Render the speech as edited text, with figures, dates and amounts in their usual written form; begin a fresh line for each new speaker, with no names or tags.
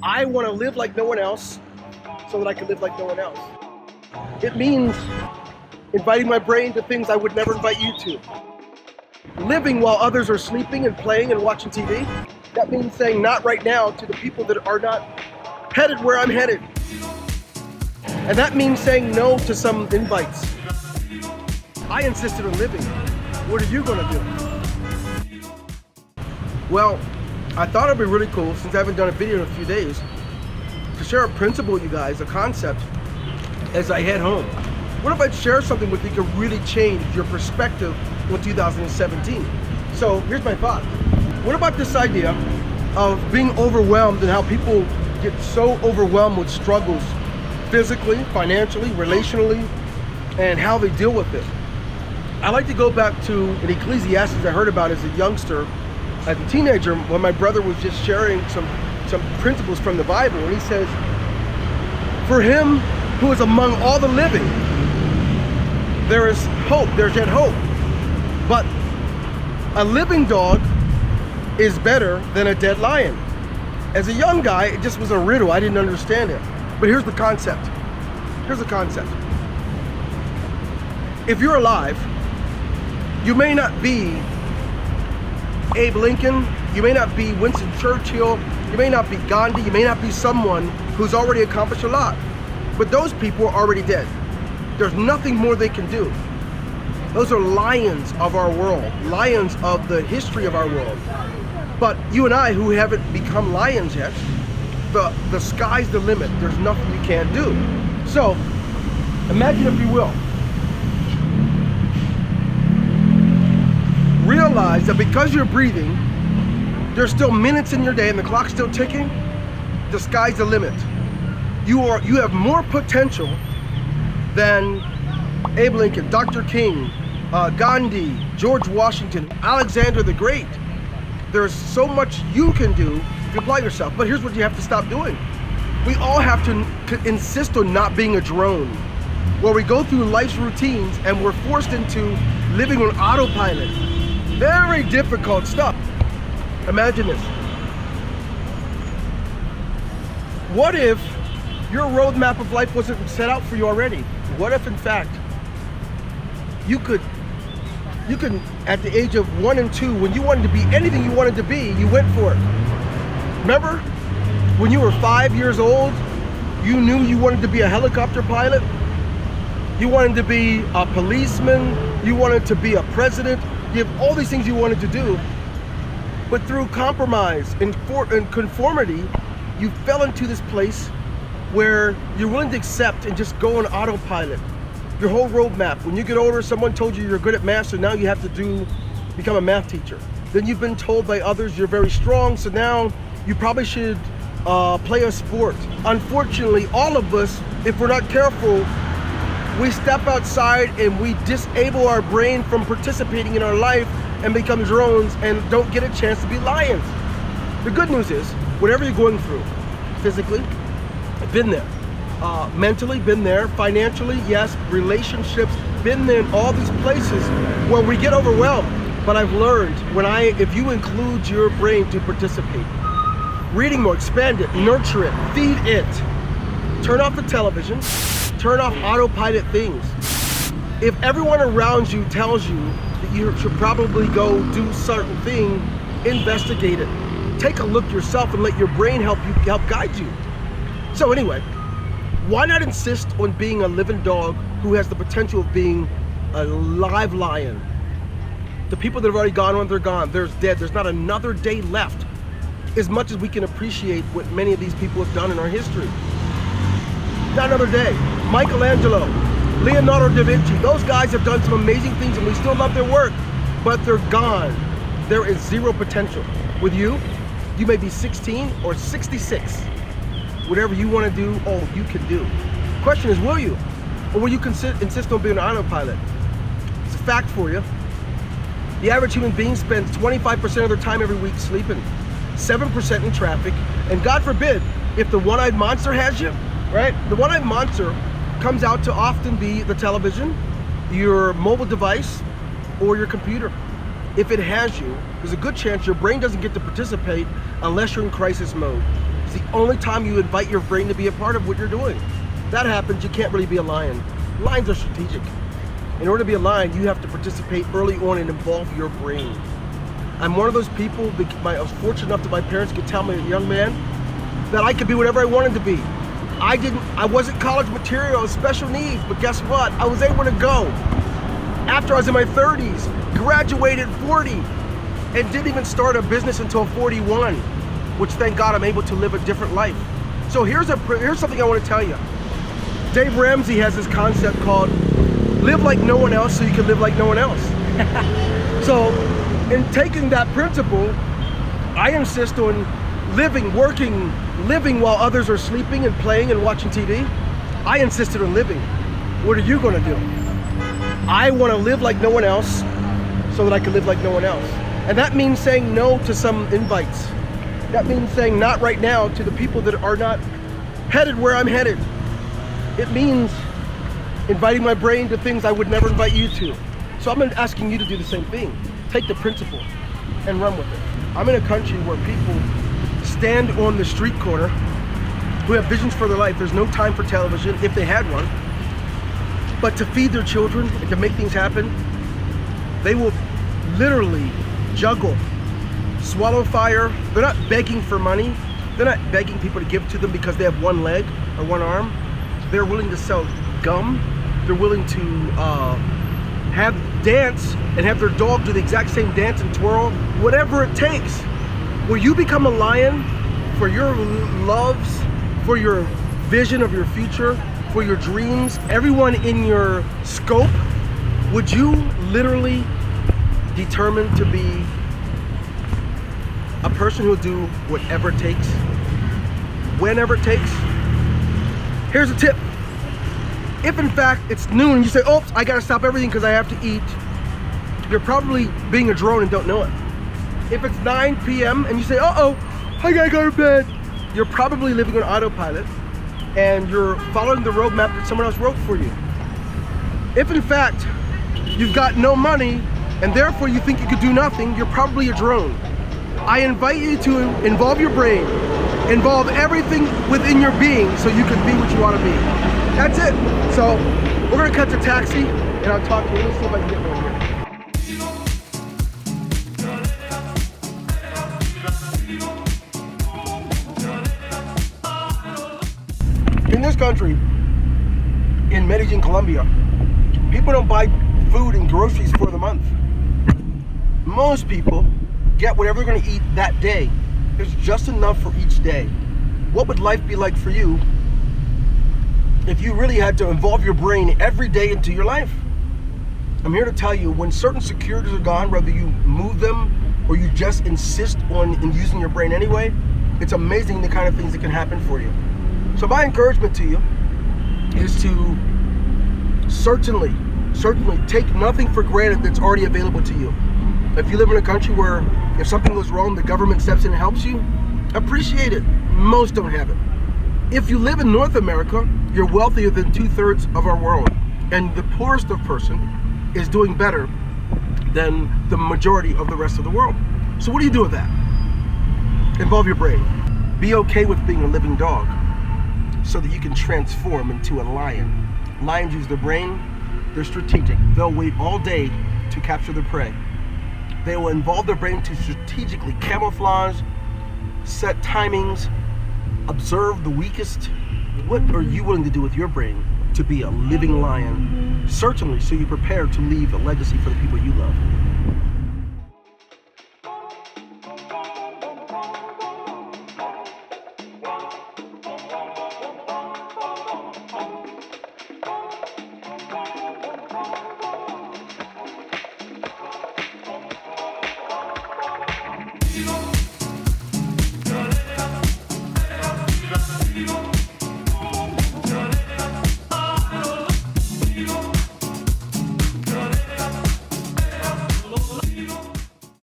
I want to live like no one else so that I can live like no one else. It means inviting my brain to things I would never invite you to. Living while others are sleeping and playing and watching TV. That means saying not right now to the people that are not headed where I'm headed. And that means saying no to some invites. I insisted on living. What are you gonna do? Well, I thought it'd be really cool, since I haven't done a video in a few days, to share a principle with you guys, a concept, as I head home. What if I'd share something with you that could really change your perspective in 2017? So here's my thought. What about this idea of being overwhelmed and how people get so overwhelmed with struggles physically, financially, relationally, and how they deal with it? I like to go back to an Ecclesiastes I heard about as a youngster, as a teenager, when my brother was just sharing some principles from the Bible, and he says, for him who is among all the living, there is hope, there's yet hope. But a living dog is better than a dead lion. As a young guy, it just was a riddle, I didn't understand it. But here's the concept. Here's the concept. If you're alive, you may not be Abe Lincoln, you may not be Winston Churchill, you may not be Gandhi, you may not be someone who's already accomplished a lot, but those people are already dead. There's nothing more they can do. Those are lions of our world, lions of the history of our world. But you and I, who haven't become lions yet, the sky's the limit. There's nothing you can't do. So, imagine, if you will, realize that because you're breathing, there's still minutes in your day and the clock's still ticking. The sky's the limit. You have more potential than Abe Lincoln, Dr. King, Gandhi, George Washington, Alexander the Great. There's so much you can do if you apply yourself. But here's what you have to stop doing. We all have to insist on not being a drone, where we go through life's routines and we're forced into living on autopilot. Very difficult stuff. Imagine this. What if your roadmap of life wasn't set out for you already? What if, in fact, you could, at the age of 1 and 2, when you wanted to be anything you wanted to be, you went for it. Remember, when you were 5 years old, you knew you wanted to be a helicopter pilot? You wanted to be a policeman? You wanted to be a president? You have all these things you wanted to do, but through compromise and conformity, you fell into this place where you're willing to accept and just go on autopilot. Your whole roadmap. When you get older, someone told you you're good at math, so now you have to become a math teacher. Then you've been told by others you're very strong, so now you probably should play a sport. Unfortunately, all of us, if we're not careful, we step outside and we disable our brain from participating in our life and become drones and don't get a chance to be lions. The good news is, whatever you're going through, physically, I've been there. Mentally, been there. Financially, yes. Relationships, been there in all these places where we get overwhelmed. But I've learned, if you include your brain to participate, reading more, expand it, nurture it, feed it, turn off the television, turn off autopilot things. If everyone around you tells you that you should probably go do certain thing, investigate it. Take a look yourself and let your brain help guide you. So anyway, why not insist on being a living dog who has the potential of being a live lion? The people that have already gone on, they're gone. They're dead. There's not another day left, as much as we can appreciate what many of these people have done in our history. Not another day. Michelangelo, Leonardo da Vinci, those guys have done some amazing things and we still love their work, but they're gone. There is zero potential. With you may be 16 or 66. Whatever you want to do, you can do. Question is, will you? Or will you insist on being an autopilot? It's a fact for you. The average human being spends 25% of their time every week sleeping, 7% in traffic, and God forbid, if the one-eyed monster has you, right? The one-eyed monster comes out to often be the television, your mobile device, or your computer. If it has you, there's a good chance your brain doesn't get to participate unless you're in crisis mode. the only time you invite your brain to be a part of what you're doing. That happens, you can't really be a lion. Lions are strategic. In order to be a lion, you have to participate early on and involve your brain. I'm one of those people, I was fortunate enough that my parents could tell me as a young man that I could be whatever I wanted to be. I wasn't college material, I was special needs, but guess what? I was able to go. After I was in my 30s, graduated 40, and didn't even start a business until 41, which thank God I'm able to live a different life. So here's something I want to tell you. Dave Ramsey has this concept called live like no one else so you can live like no one else. So in taking that principle, I insist on living while others are sleeping and playing and watching TV. I insisted on living. What are you gonna do? I wanna live like no one else so that I can live like no one else. And that means saying no to some invites. That means saying not right now to the people that are not headed where I'm headed. It means inviting my brain to things I would never invite you to. So I'm asking you to do the same thing. Take the principle and run with it. I'm in a country where people stand on the street corner who have visions for their life. There's no time for television, if they had one. But to feed their children and to make things happen, they will literally juggle, swallow fire. They're not begging for money. They're not begging people to give to them because they have one leg or one arm. They're willing to sell gum. They're willing to dance and have their dog do the exact same dance and twirl, whatever it takes. Will you become a lion for your loves, for your vision of your future, for your dreams, everyone in your scope? Would you literally determine to be a person who'll do whatever it takes, whenever it takes? Here's a tip. If in fact it's noon and you say, oops, I gotta stop everything because I have to eat, you're probably being a drone and don't know it. If it's 9 p.m. and you say, uh-oh, I gotta go to bed, you're probably living on autopilot and you're following the roadmap that someone else wrote for you. If in fact you've got no money and therefore you think you could do nothing, you're probably a drone. I invite you to involve your brain, involve everything within your being so you can be what you want to be. That's it. So we're gonna cut to taxi and I'll talk to you. Let's see if I can get one here. In this country, in Medellin, Colombia, people don't buy food and groceries for the month. Most people get whatever they're gonna eat that day. There's just enough for each day. What would life be like for you if you really had to involve your brain every day into your life? I'm here to tell you, when certain securities are gone, whether you move them or you just insist on using your brain anyway, it's amazing the kind of things that can happen for you. So my encouragement to you is to certainly take nothing for granted that's already available to you. If you live in a country where if something goes wrong, the government steps in and helps you, appreciate it. Most don't have it. If you live in North America, you're wealthier than 2/3 of our world. And the poorest of person is doing better than the majority of the rest of the world. So what do you do with that? Involve your brain. Be okay with being a living dog so that you can transform into a lion. Lions use their brain. They're strategic. They'll wait all day to capture their prey. They will involve their brain to strategically camouflage, set timings, observe the weakest. What are you willing to do with your brain to be a living lion? Certainly, so you prepare to leave a legacy for the people you love.
You